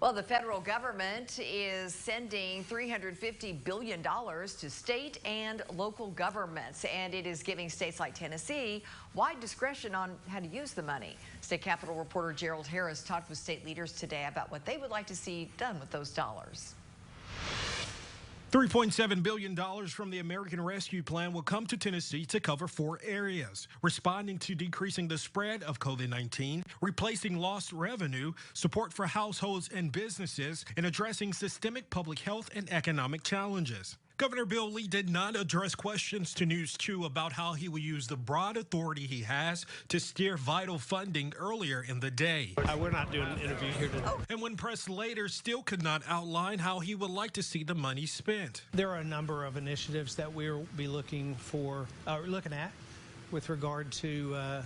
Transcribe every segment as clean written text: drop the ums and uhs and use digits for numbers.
Well, the federal government is sending $350 billion to state and local governments, and it is giving states like Tennessee wide discretion on how to use the money. State Capitol reporter Gerald Harris talked with state leaders today about what they would like to see done with those dollars. $3.7 billion from the American Rescue Plan will come to Tennessee to cover 4 areas: responding to decreasing the spread of COVID-19, replacing lost revenue, support for households and businesses, and addressing systemic public health and economic challenges. Governor Bill Lee did not address questions to News 2 about how he will use the broad authority he has to steer vital funding earlier in the day. We're not doing an interview here today. And when pressed later, still could not outline how he would like to see the money spent. There are a number of initiatives that we'll be looking at with regard to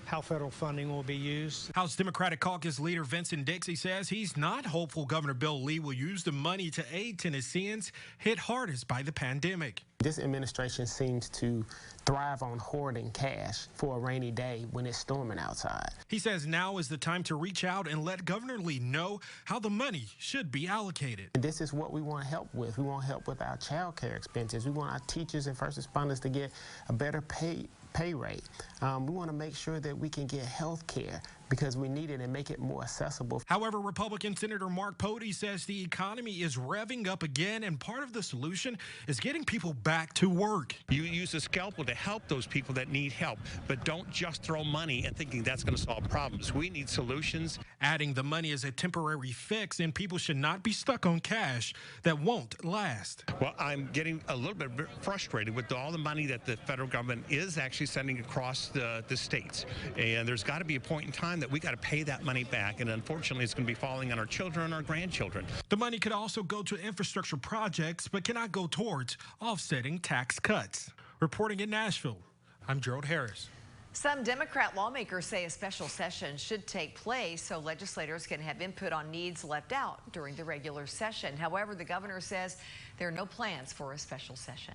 how federal funding will be used. House Democratic Caucus leader Vincent Dixie says he's not hopeful Governor Bill Lee will use the money to aid Tennesseans hit hardest by the pandemic. This administration seems to thrive on hoarding cash for a rainy day when it's storming outside. He says now is the time to reach out and let Governor Lee know how the money should be allocated. And this is what we want help with. We want help with our child care expenses. We want our teachers and first responders to get a better pay rate. We want to make sure that we can get health care because we need it and make it more accessible. However, Republican Senator Mark Pody says the economy is revving up again, and part of the solution is getting people back to work. You use a scalpel to help those people that need help, but don't just throw money and thinking that's going to solve problems. We need solutions. Adding the money is a temporary fix, and people should not be stuck on cash that won't last. Well, I'm getting a little bit frustrated with all the money that the federal government is actually sending across the states. And there's got to be a point in time that we got to pay that money back, and unfortunately it's going to be falling on our children and our grandchildren. The money could also go to infrastructure projects but cannot go towards offsetting tax cuts. Reporting in Nashville, I'm Gerald Harris. Some Democrat lawmakers say a special session should take place so legislators can have input on needs left out during the regular session. However, the governor says there are no plans for a special session.